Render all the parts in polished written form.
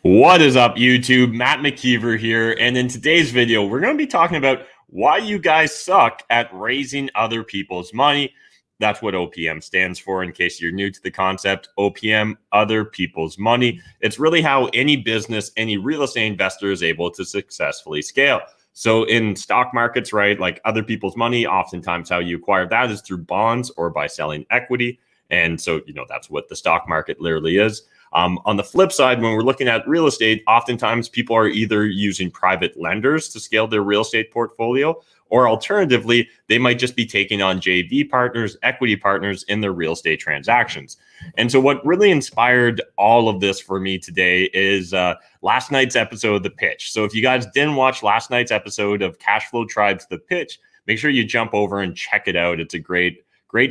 What is up, YouTube? Matt McKeever here. And in today's video, we're going to be talking about why you guys suck at raising other people's money. That's what OPM stands for, in case you're new to the concept. OPM, other people's money. It's really how any business, any real estate investor is able to successfully scale. So in stock markets, right, like other people's money, oftentimes how you acquire that is through bonds or by selling equity. And so, that's what the stock market literally is. On the flip side, when we're looking at real estate, oftentimes people are either using private lenders to scale their real estate portfolio, or alternatively, they might just be taking on JV partners, equity partners in their real estate transactions. And so what really inspired all of this for me today is last night's episode of The Pitch. So if you guys didn't watch last night's episode of Cash Flow Tribes The Pitch, make sure you jump over and check it out. It's a great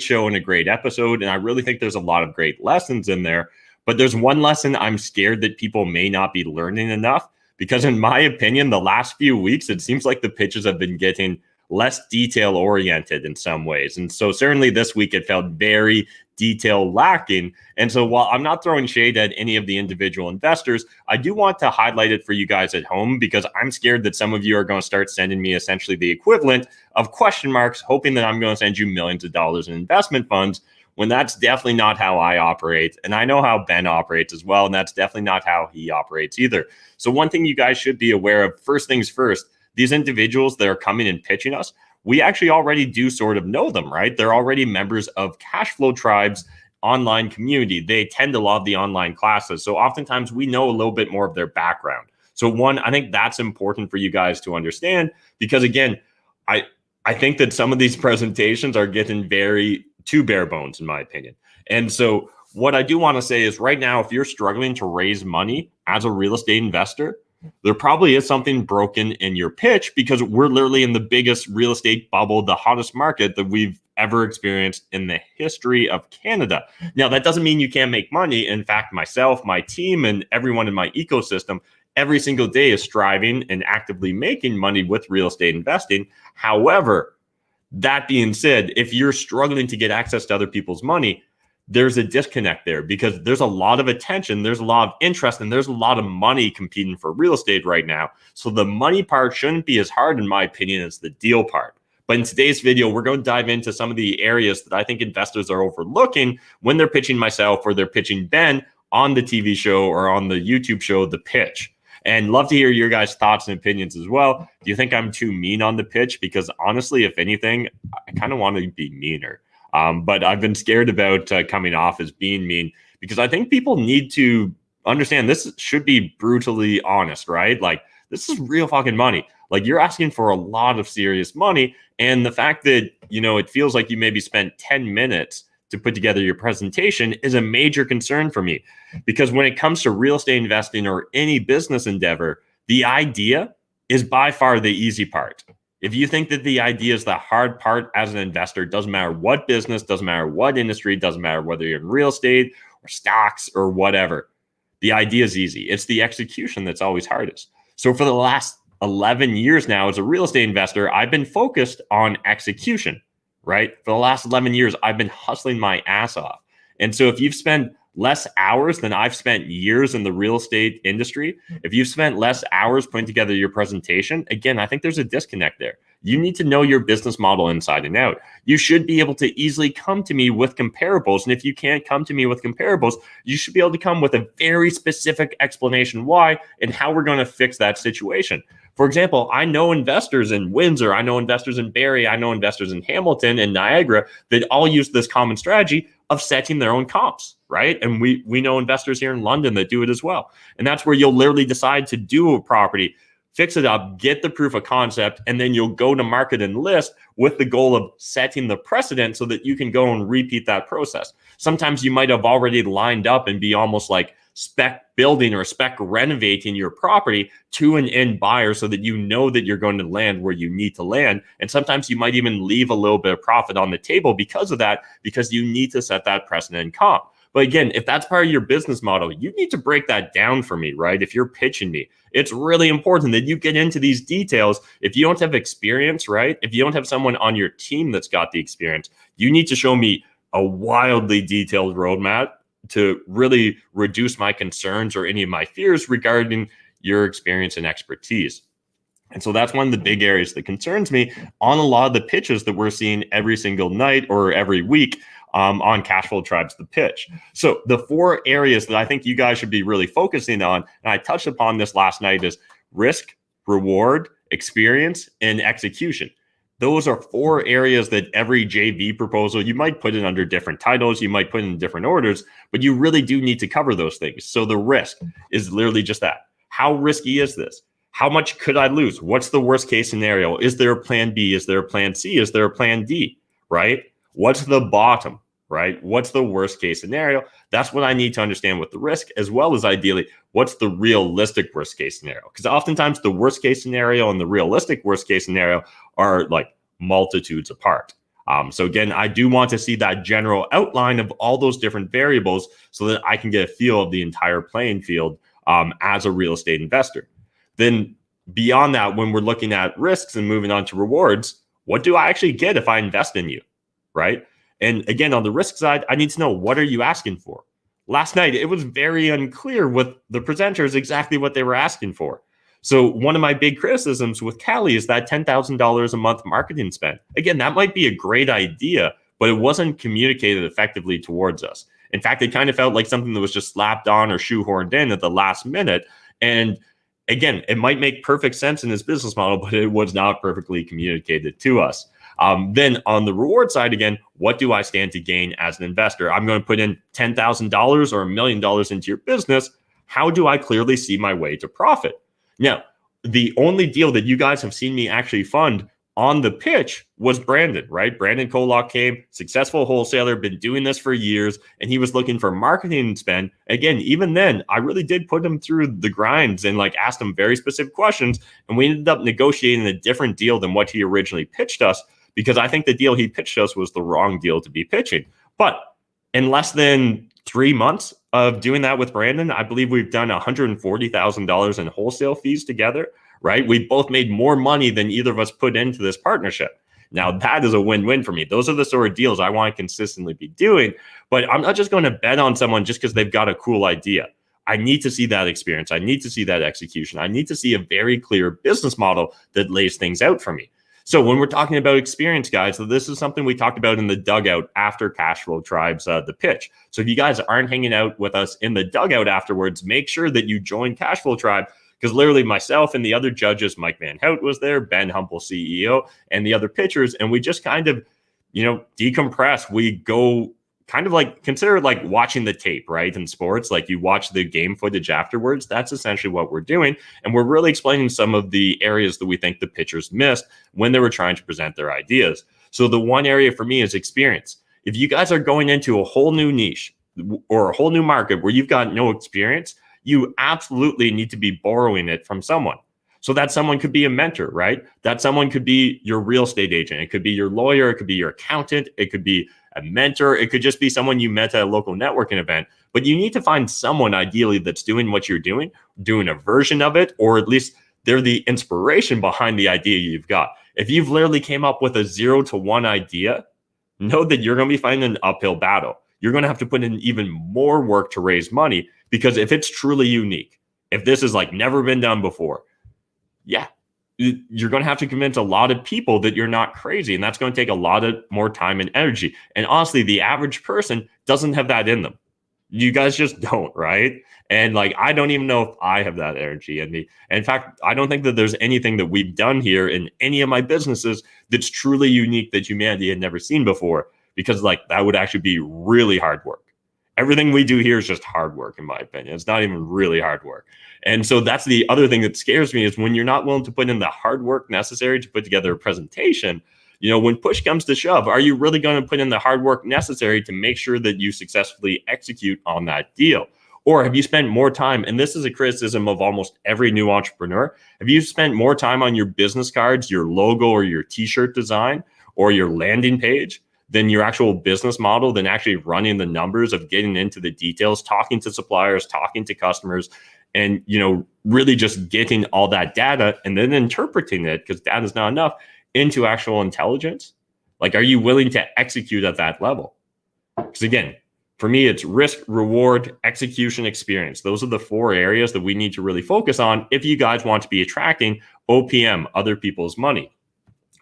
show and a great episode. And I really think there's a lot of great lessons in there. But there's one lesson I'm scared that people may not be learning enough, because in my opinion, the last few weeks, it seems like the pitches have been getting less detail oriented in some ways. And so certainly this week, it felt very detail lacking. And so while I'm not throwing shade at any of the individual investors, I do want to highlight it for you guys at home, because I'm scared that some of you are going to start sending me essentially the equivalent of question marks, hoping that I'm going to send you millions of dollars in investment funds, when that's definitely not how I operate. And I know how Ben operates as well, and that's definitely not how he operates either. So one thing you guys should be aware of, first things first, these individuals that are coming and pitching us, we actually already do sort of know them, right? They're already members of Cash Flow Tribe's online community. They attend a lot of the online classes. So oftentimes we know a little bit more of their background. So one, I think that's important for you guys to understand, because again, I think that some of these presentations are getting very too bare bones, in my opinion. And so what I do want to say is right now, if you're struggling to raise money as a real estate investor, there probably is something broken in your pitch, because we're literally in the biggest real estate bubble, the hottest market that we've ever experienced in the history of Canada. Now, that doesn't mean you can't make money. In fact, myself, my team, and everyone in my ecosystem every single day is striving and actively making money with real estate investing. However, that being said, if you're struggling to get access to other people's money, there's a disconnect there, because there's a lot of attention, there's a lot of interest, and there's a lot of money competing for real estate right now. So the money part shouldn't be as hard, in my opinion, as the deal part. But in today's video, we're going to dive into some of the areas that I think investors are overlooking when they're pitching myself or they're pitching Ben on the TV show or on the YouTube show, The Pitch. And love to hear your guys' thoughts and opinions as well. Do you think I'm too mean on the pitch? Because honestly, if anything, I kind of want to be meaner. But I've been scared about coming off as being mean, because I think people need to understand this should be brutally honest, right? Like, this is real fucking money. Like, you're asking for a lot of serious money. And the fact that, it feels like you maybe spent 10 minutes to put together your presentation is a major concern for me, because when it comes to real estate investing or any business endeavor, the idea is by far the easy part. If you think that the idea is the hard part as an investor, doesn't matter what business, doesn't matter what industry, doesn't matter whether you're in real estate or stocks or whatever, the idea is easy. It's the execution that's always hardest. So for the last 11 years now, as a real estate investor, I've been focused on execution. Right? For the last 11 years, I've been hustling my ass off. And so if you've spent less hours than I've spent years in the real estate industry, if you've spent less hours putting together your presentation, again, I think there's a disconnect there. You need to know your business model inside and out. You should be able to easily come to me with comparables. And if you can't come to me with comparables, you should be able to come with a very specific explanation why and how we're going to fix that situation. For example, I know investors in Windsor, I know investors in Barrie, I know investors in Hamilton and Niagara that all use this common strategy of setting their own comps, right? And we know investors here in London that do it as well. And that's where you'll literally decide to do a property, fix it up, get the proof of concept, and then you'll go to market and list with the goal of setting the precedent so that you can go and repeat that process. Sometimes you might have already lined up and be almost like spec building or spec renovating your property to an end buyer so that you know that you're going to land where you need to land. And sometimes you might even leave a little bit of profit on the table because of that, because you need to set that precedent comp. But again, if that's part of your business model, you need to break that down for me, right? If you're pitching me, it's really important that you get into these details. If you don't have experience, right? If you don't have someone on your team that's got the experience, you need to show me a wildly detailed roadmap to really reduce my concerns or any of my fears regarding your experience and expertise. And so that's one of the big areas that concerns me on a lot of the pitches that we're seeing every single night or every week on Cashflow Tribes, the pitch. So the 4 areas that I think you guys should be really focusing on, and I touched upon this last night, is risk, reward, experience, and execution. Those are 4 areas that every JV proposal, you might put it under different titles, you might put it in different orders, but you really do need to cover those things. So the risk is literally just that. How risky is this? How much could I lose? What's the worst case scenario? Is there a plan B? Is there a plan C? Is there a plan D? Right? What's the bottom? Right? What's the worst case scenario? That's what I need to understand with the risk, as well as ideally, what's the realistic worst case scenario? Because oftentimes the worst case scenario and the realistic worst case scenario are like multitudes apart. So again, I do want to see that general outline of all those different variables so that I can get a feel of the entire playing field as a real estate investor. Then beyond that, when we're looking at risks and moving on to rewards, what do I actually get if I invest in you, right? And again, on the risk side, I need to know, what are you asking for? Last night, it was very unclear with the presenters exactly what they were asking for. So one of my big criticisms with Cali is that $10,000 a month marketing spend. Again, that might be a great idea, but it wasn't communicated effectively towards us. In fact, it kind of felt like something that was just slapped on or shoehorned in at the last minute. And again, it might make perfect sense in his business model, but it was not perfectly communicated to us. Then on the reward side, again, what do I stand to gain as an investor? I'm going to put in $10,000 or $1 million into your business. How do I clearly see my way to profit? Now, the only deal that you guys have seen me actually fund on the pitch was Brandon, right? Brandon Kolock came, successful wholesaler, been doing this for years, and he was looking for marketing spend. Again, even then, I really did put him through the grinds and like asked him very specific questions, and we ended up negotiating a different deal than what he originally pitched us, because I think the deal he pitched us was the wrong deal to be pitching. But in less than 3 months of doing that with Brandon, I believe we've done $140,000 in wholesale fees together, right? We both made more money than either of us put into this partnership. Now, that is a win-win for me. Those are the sort of deals I want to consistently be doing, but I'm not just going to bet on someone just because they've got a cool idea. I need to see that experience. I need to see that execution. I need to see a very clear business model that lays things out for me. So when we're talking about experience, guys, so this is something we talked about in the dugout after Cashflow Tribes, the pitch. So if you guys aren't hanging out with us in the dugout afterwards, make sure that you join Cashflow Tribe, because literally myself and the other judges, Mike Van Hout was there, Ben Humple, CEO, and the other pitchers, and we just kind of, decompress. We go kind of like, consider like watching the tape, right? In sports, like you watch the game footage afterwards. That's essentially what we're doing. And we're really explaining some of the areas that we think the pitchers missed when they were trying to present their ideas. So the one area for me is experience. If you guys are going into a whole new niche or a whole new market where you've got no experience, you absolutely need to be borrowing it from someone. So that someone could be a mentor, right? That someone could be your real estate agent. It could be your lawyer. It could be your accountant. It could be a mentor. It could just be someone you met at a local networking event. But you need to find someone ideally that's doing what you're doing a version of it, or at least they're the inspiration behind the idea you've got. If you've literally came up with a 0 to 1 idea, know that you're going to be fighting an uphill battle. You're going to have to put in even more work to raise money, because if it's truly unique, if this is like never been done before, yeah, you're going to have to convince a lot of people that you're not crazy. And that's going to take a lot of more time and energy. And honestly, the average person doesn't have that in them. You guys just don't, right? And like, I don't even know if I have that energy in me. And in fact, I don't think that there's anything that we've done here in any of my businesses that's truly unique that humanity had never seen before, because like that would actually be really hard work. Everything we do here is just hard work, in my opinion. It's not even really hard work. And so that's the other thing that scares me, is when you're not willing to put in the hard work necessary to put together a presentation. When push comes to shove, are you really going to put in the hard work necessary to make sure that you successfully execute on that deal? Or have you spent more time, and this is a criticism of almost every new entrepreneur, have you spent more time on your business cards, your logo or your t-shirt design or your landing page than your actual business model, than actually running the numbers of getting into the details, talking to suppliers, talking to customers, and, really just getting all that data and then interpreting it, because data is not enough, into actual intelligence? Like, are you willing to execute at that level? Because again, For me, it's risk, reward, execution, experience. Those are the 4 areas that we need to really focus on if you guys want to be attracting OPM, other people's money.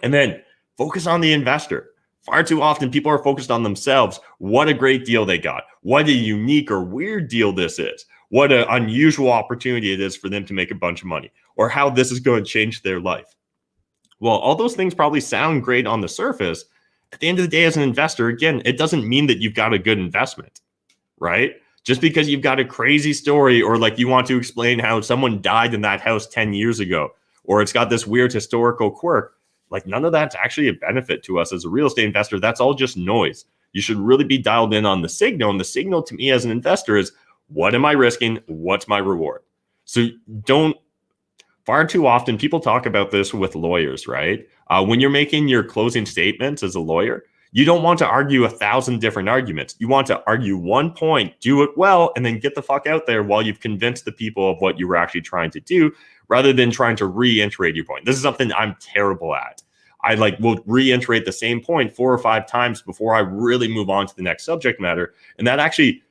And then focus on the investor. Far too often, people are focused on themselves. What a great deal they got. What a unique or weird deal this is. What an unusual opportunity it is for them to make a bunch of money, or how this is going to change their life. Well, all those things probably sound great on the surface. At the end of the day, as an investor, again, it doesn't mean that you've got a good investment, right? Just because you've got a crazy story, or like you want to explain how someone died in that house 10 years ago, or it's got this weird historical quirk, like none of that's actually a benefit to us as a real estate investor. That's all just noise. You should really be dialed in on the signal. And the signal to me as an investor is, what am I risking? What's my reward? So far too often, people talk about this with lawyers, right? When you're making your closing statements as a lawyer, you don't want to argue 1,000 different arguments. You want to argue one point, do it well, and then get the fuck out there while you've convinced the people of what you were actually trying to do, rather than trying to reiterate your point. This is something I'm terrible at. I will reiterate the same point 4 or 5 times before I really move on to the next subject matter. And that actually,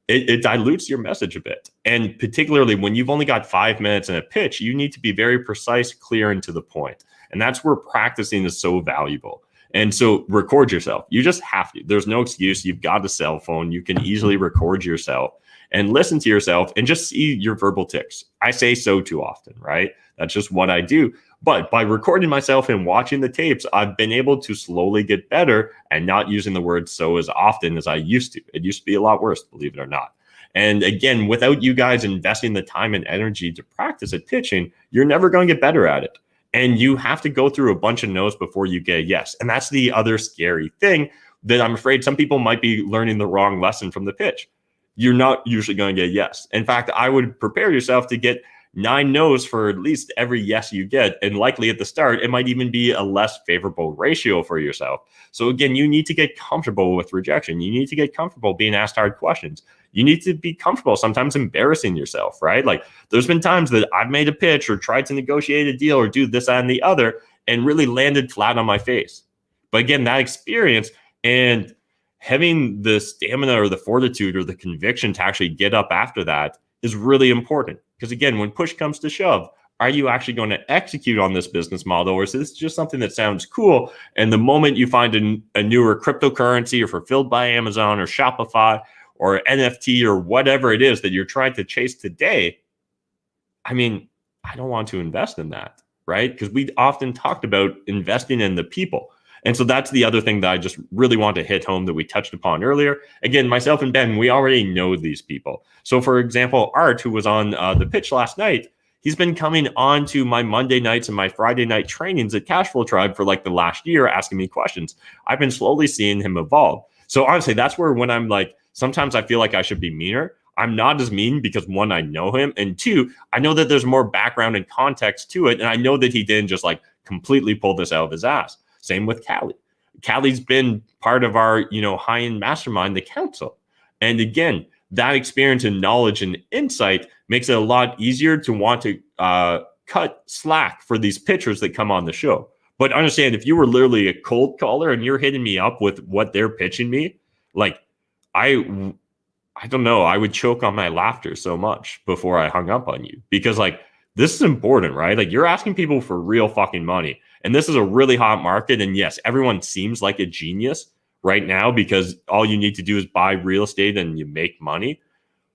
it dilutes your message a bit. And particularly when you've only got 5 minutes in a pitch, you need to be very precise, clear, and to the point. And that's where practicing is so valuable. And so record yourself. You just have to. There's no excuse. You've got a cell phone. You can easily record yourself and listen to yourself and just see your verbal tics. I say so too often, right? That's just what I do. But by recording myself and watching the tapes, I've been able to slowly get better and not using the word so as often as I used to. It used to be a lot worse, believe it or not. And again, without you guys investing the time and energy to practice at pitching, you're never going to get better at it. And you have to go through a bunch of no's before you get a yes. And that's the other scary thing that I'm afraid some people might be learning the wrong lesson from the pitch. You're not usually going to get a yes. In fact, I would prepare yourself to get 9 no's for at least every yes you get. And likely at the start, it might even be a less favorable ratio for yourself. So again, you need to get comfortable with rejection. You need to get comfortable being asked hard questions. You need to be comfortable sometimes embarrassing yourself, right? Like there's been times that I've made a pitch or tried to negotiate a deal or do this, that, and the other and really landed flat on my face. But again, that experience and having the stamina or the fortitude or the conviction to actually get up after that is really important. Because again, when push comes to shove, are you actually going to execute on this business model, or is this just something that sounds cool? And the moment you find a newer cryptocurrency or fulfilled by Amazon or Shopify or NFT or whatever it is that you're trying to chase today, I mean, I don't want to invest in that, right? Because we often talked about investing in the people. And so that's the other thing that I just really want to hit home that we touched upon earlier. Again, myself and Ben, we already know these people. So for example, Art, who was on the pitch last night, he's been coming on to my Monday nights and my Friday night trainings at Cashflow Tribe for like the last year, asking me questions. I've been slowly seeing him evolve. So honestly, that's where when I'm like, sometimes I feel like I should be meaner. I'm not as mean because 1, I know him. And 2, I know that there's more background and context to it. And I know that he didn't just like completely pull this out of his ass. Same with Callie. Callie's been part of our, high-end mastermind, the council. And again, that experience and knowledge and insight makes it a lot easier to want to cut slack for these pitchers that come on the show. But understand, if you were literally a cold caller and you're hitting me up with what they're pitching me, like I don't know, I would choke on my laughter so much before I hung up on you, because like this is important, right? Like you're asking people for real fucking money. And this is a really hot market. And yes, everyone seems like a genius right now because all you need to do is buy real estate and you make money.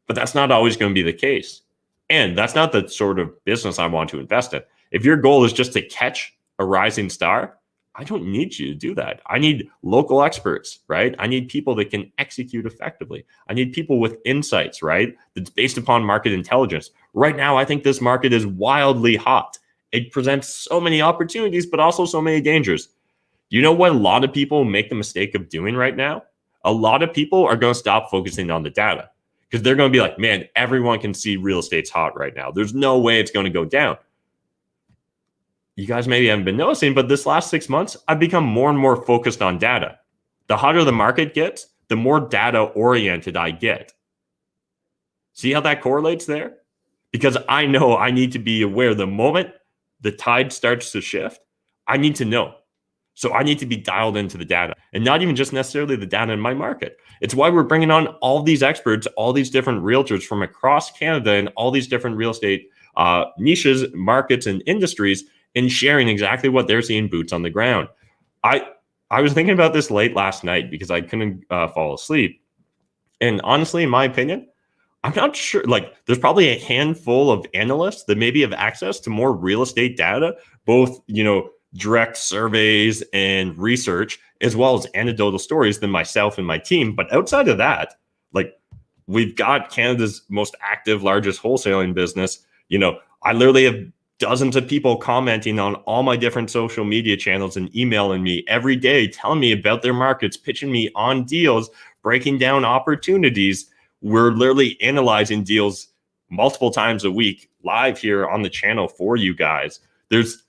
But that's not always going to be the case. And that's not the sort of business I want to invest in. If your goal is just to catch a rising star, I don't need you to do that. I need local experts, right? I need people that can execute effectively. I need people with insights, right? That's based upon market intelligence. Right now, I think this market is wildly hot. It presents so many opportunities, but also so many dangers. You know what a lot of people make the mistake of doing right now? A lot of people are going to stop focusing on the data because they're going to be like, man, everyone can see real estate's hot right now. There's no way it's going to go down. You guys maybe haven't been noticing, but this last 6 months, I've become more and more focused on data. The hotter the market gets, the more data oriented I get. See how that correlates there? Because I know I need to be aware the moment the tide starts to shift, I need to know. So I need to be dialed into the data, and not even just necessarily the data in my market. It's why we're bringing on all these experts, all these different realtors from across Canada and all these different real estate niches, markets, and industries, and sharing exactly what they're seeing boots on the ground. I was thinking about this late last night because I couldn't fall asleep. And honestly, in my opinion, I'm not sure. Like, there's probably a handful of analysts that maybe have access to more real estate data, both, direct surveys and research, as well as anecdotal stories than myself and my team. But outside of that, like, we've got Canada's most active, largest wholesaling business. I literally have dozens of people commenting on all my different social media channels and emailing me every day, telling me about their markets, pitching me on deals, breaking down opportunities. We're literally analyzing deals multiple times a week live here on the channel for you guys. There's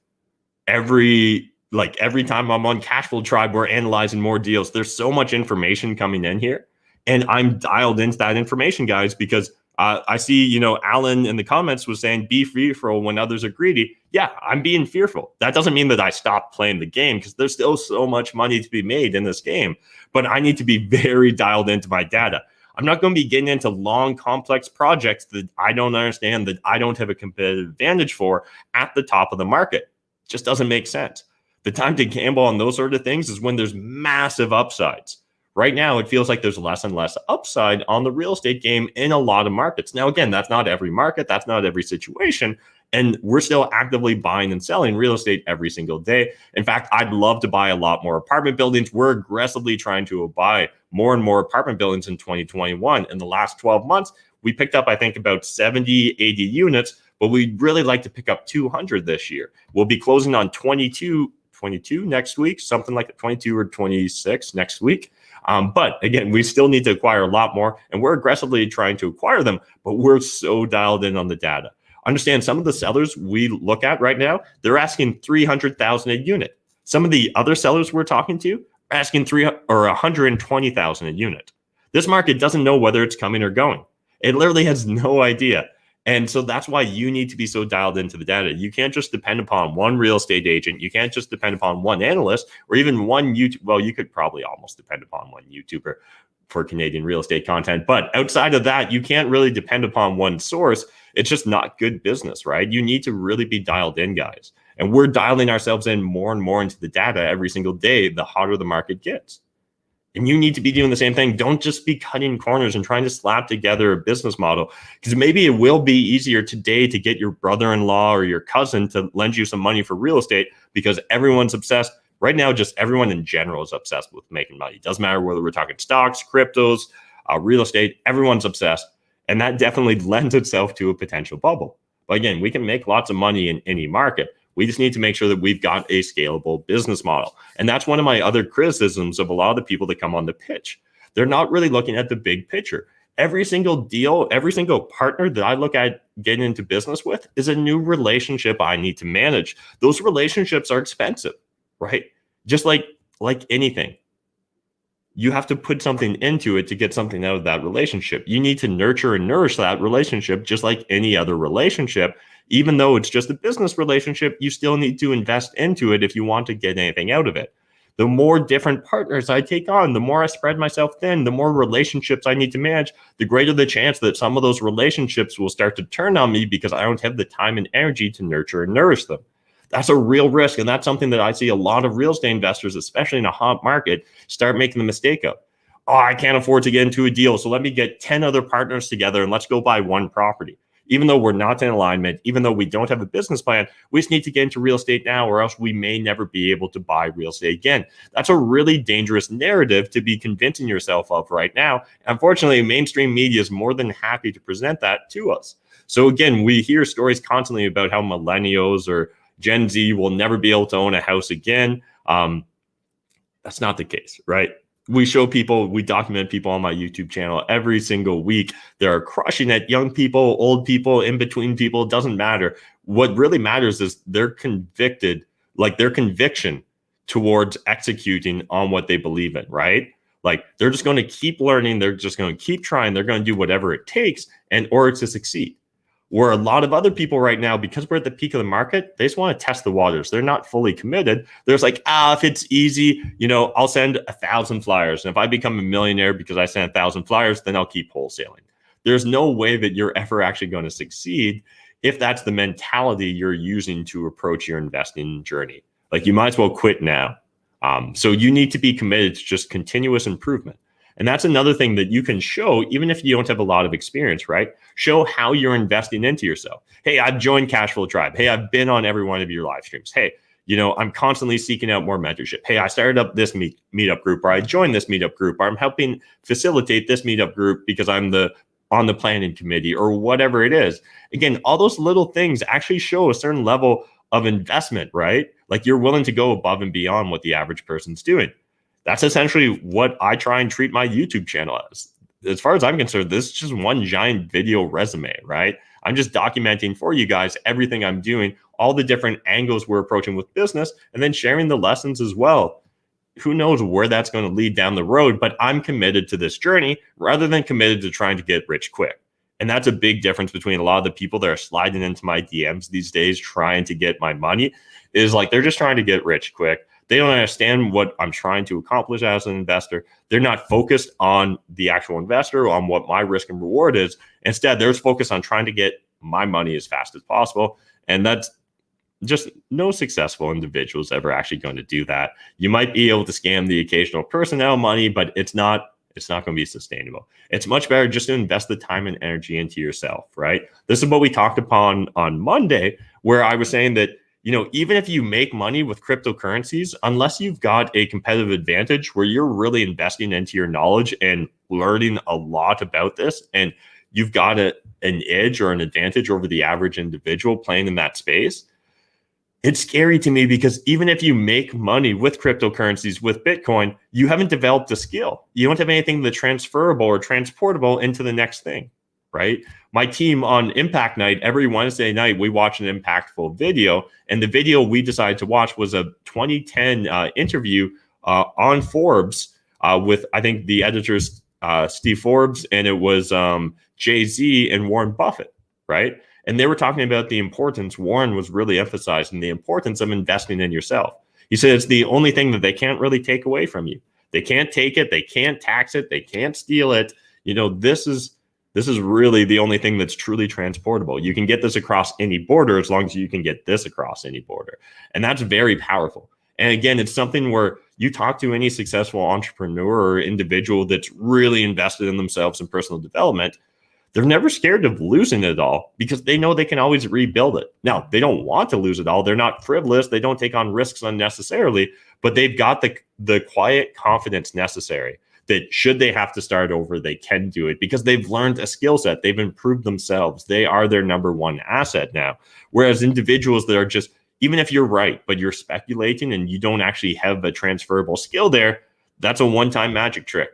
every time I'm on Cashflow Tribe, we're analyzing more deals. There's so much information coming in here, and I'm dialed into that information, guys, because I see, Alan in the comments was saying, be fearful when others are greedy. Yeah, I'm being fearful. That doesn't mean that I stopped playing the game, because there's still so much money to be made in this game, but I need to be very dialed into my data. I'm not going to be getting into long, complex projects that I don't understand, that I don't have a competitive advantage for at the top of the market. It just doesn't make sense. The time to gamble on those sort of things is when there's massive upsides. Right now, it feels like there's less and less upside on the real estate game in a lot of markets. Now, again, that's not every market. That's not every situation. And we're still actively buying and selling real estate every single day. In fact, I'd love to buy a lot more apartment buildings. We're aggressively trying to buy more and more apartment buildings in 2021. In the last 12 months, we picked up, I think, about 70, 80 units, but we'd really like to pick up 200 this year. We'll be closing on 22 next week, something like 22 or 26 next week. But again, we still need to acquire a lot more, and we're aggressively trying to acquire them, but we're so dialed in on the data. Understand, some of the sellers we look at right now, they're asking $300,000 a unit. Some of the other sellers we're talking to are asking $120,000 a unit. This market doesn't know whether it's coming or going. It literally has no idea. And so that's why you need to be so dialed into the data. You can't just depend upon one real estate agent. You can't just depend upon one analyst or even one YouTube. Well, you could probably almost depend upon one YouTuber for Canadian real estate content. But outside of that, you can't really depend upon one source. It's just not good business, right? You need to really be dialed in, guys. And we're dialing ourselves in more and more into the data every single day, the hotter the market gets. And you need to be doing the same thing. Don't just be cutting corners and trying to slap together a business model, because maybe it will be easier today to get your brother-in-law or your cousin to lend you some money for real estate, because everyone's obsessed. Right now, just everyone in general is obsessed with making money. It doesn't matter whether we're talking stocks, cryptos, real estate, everyone's obsessed. And that definitely lends itself to a potential bubble. But again, we can make lots of money in any market. We just need to make sure that we've got a scalable business model. And that's one of my other criticisms of a lot of the people that come on the pitch. They're not really looking at the big picture. Every single deal, every single partner that I look at getting into business with is a new relationship I need to manage. Those relationships are expensive, right? Just like anything. You have to put something into it to get something out of that relationship. You need to nurture and nourish that relationship just like any other relationship. Even though it's just a business relationship, you still need to invest into it if you want to get anything out of it. The more different partners I take on, the more I spread myself thin, the more relationships I need to manage, the greater the chance that some of those relationships will start to turn on me because I don't have the time and energy to nurture and nourish them. That's a real risk. And that's something that I see a lot of real estate investors, especially in a hot market, start making the mistake of. Oh, I can't afford to get into a deal, so let me get 10 other partners together and let's go buy one property. Even though we're not in alignment, even though we don't have a business plan, we just need to get into real estate now, or else we may never be able to buy real estate again. That's a really dangerous narrative to be convincing yourself of right now. Unfortunately, mainstream media is more than happy to present that to us. So again, we hear stories constantly about how millennials or Gen Z will never be able to own a house again. That's not the case, right? We show people, we document people on my YouTube channel every single week. They're crushing it. Young people, old people, in between people, it doesn't matter. What really matters is they're convicted, like their conviction towards executing on what they believe in, right? Like they're just going to keep learning. They're just going to keep trying. They're going to do whatever it takes in order to succeed. Where a lot of other people right now, because we're at the peak of the market, they just want to test the waters. They're not fully committed. There's like, if it's easy, I'll send 1,000 flyers. And if I become a millionaire because I send 1,000 flyers, then I'll keep wholesaling. There's no way that you're ever actually going to succeed if that's the mentality you're using to approach your investing journey. Like, you might as well quit now. So you need to be committed to just continuous improvement. And that's another thing that you can show, even if you don't have a lot of experience, right? Show how you're investing into yourself. Hey, I've joined Cashflow Tribe. Hey, I've been on every one of your live streams. Hey, I'm constantly seeking out more mentorship. Hey, I started up this meetup group, or I joined this meetup group, or I'm helping facilitate this meetup group because I'm on the planning committee, or whatever it is. Again, all those little things actually show a certain level of investment, right? Like, you're willing to go above and beyond what the average person's doing. That's essentially what I try and treat my YouTube channel as. As far as I'm concerned, this is just one giant video resume, right? I'm just documenting for you guys everything I'm doing, all the different angles we're approaching with business, and then sharing the lessons as well. Who knows where that's going to lead down the road, but I'm committed to this journey rather than committed to trying to get rich quick. And that's a big difference between a lot of the people that are sliding into my DMs these days trying to get my money, is like, they're just trying to get rich quick. They don't understand what I'm trying to accomplish as an investor. They're not focused on the actual investor, on what my risk and reward is. Instead, they're focused on trying to get my money as fast as possible. And that's just, no successful individual is ever actually going to do that. You might be able to scam the occasional person out of money, but it's not going to be sustainable. It's much better just to invest the time and energy into yourself, right? This is what we talked upon on Monday, where I was saying that, even if you make money with cryptocurrencies, unless you've got a competitive advantage where you're really investing into your knowledge and learning a lot about this, and you've got an edge or an advantage over the average individual playing in that space, it's scary to me, because even if you make money with cryptocurrencies, with Bitcoin, you haven't developed a skill. You don't have anything that's transferable or transportable into the next thing, right? My team on Impact Night, every Wednesday night, we watch an impactful video. And the video we decided to watch was a 2010 interview on Forbes with, I think, the editors, Steve Forbes, and it was Jay-Z and Warren Buffett, right? And they were talking about the importance, Warren was really emphasizing the importance of investing in yourself. He said it's the only thing that they can't really take away from you. They can't take it. They can't tax it. They can't steal it. This is really the only thing that's truly transportable. You can get this across any border as long as you can get this across any border. And that's very powerful. And again, it's something where you talk to any successful entrepreneur or individual that's really invested in themselves and personal development, they're never scared of losing it all, because they know they can always rebuild it. Now, they don't want to lose it all. They're not frivolous. They don't take on risks unnecessarily, but they've got the quiet confidence necessary that should they have to start over, they can do it, because they've learned a skill set. They've improved themselves. They are their number one asset now. Whereas individuals that are just, even if you're right, but you're speculating and you don't actually have a transferable skill there, that's a one-time magic trick.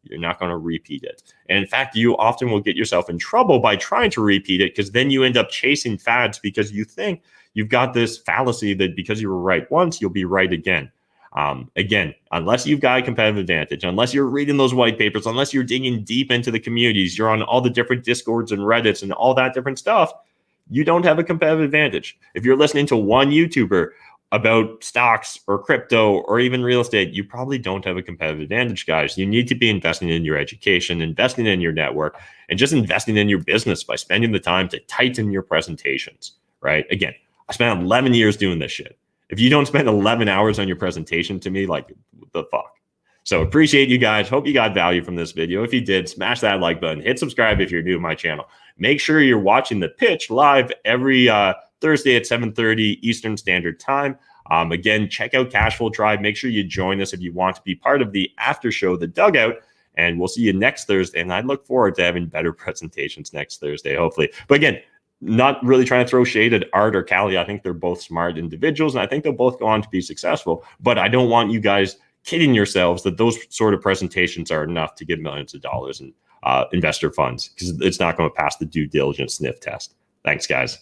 You're not going to repeat it. And in fact, you often will get yourself in trouble by trying to repeat it, because then you end up chasing fads because you think you've got this fallacy that because you were right once, you'll be right again. Again, unless you've got a competitive advantage, unless you're reading those white papers, unless you're digging deep into the communities, you're on all the different Discords and Reddits and all that different stuff, you don't have a competitive advantage. If you're listening to one YouTuber about stocks or crypto or even real estate, you probably don't have a competitive advantage, guys. You need to be investing in your education, investing in your network, and just investing in your business by spending the time to tighten your presentations, right? Again, I spent 11 years doing this shit. If you don't spend 11 hours on your presentation, to me, like, what the fuck? So appreciate you guys. Hope you got value from this video. If you did, smash that like button. Hit subscribe if you're new to my channel. Make sure you're watching the pitch live every Thursday at 7:30 Eastern Standard Time. Again, check out Cashflow Tribe. Make sure you join us if you want to be part of the after show, The Dugout. And we'll see you next Thursday. And I look forward to having better presentations next Thursday, hopefully. But again, not really trying to throw shade at Art or Callie. I think they're both smart individuals, and I think they'll both go on to be successful. But I don't want you guys kidding yourselves that those sort of presentations are enough to get millions of dollars in investor funds, because it's not going to pass the due diligence sniff test. Thanks, guys.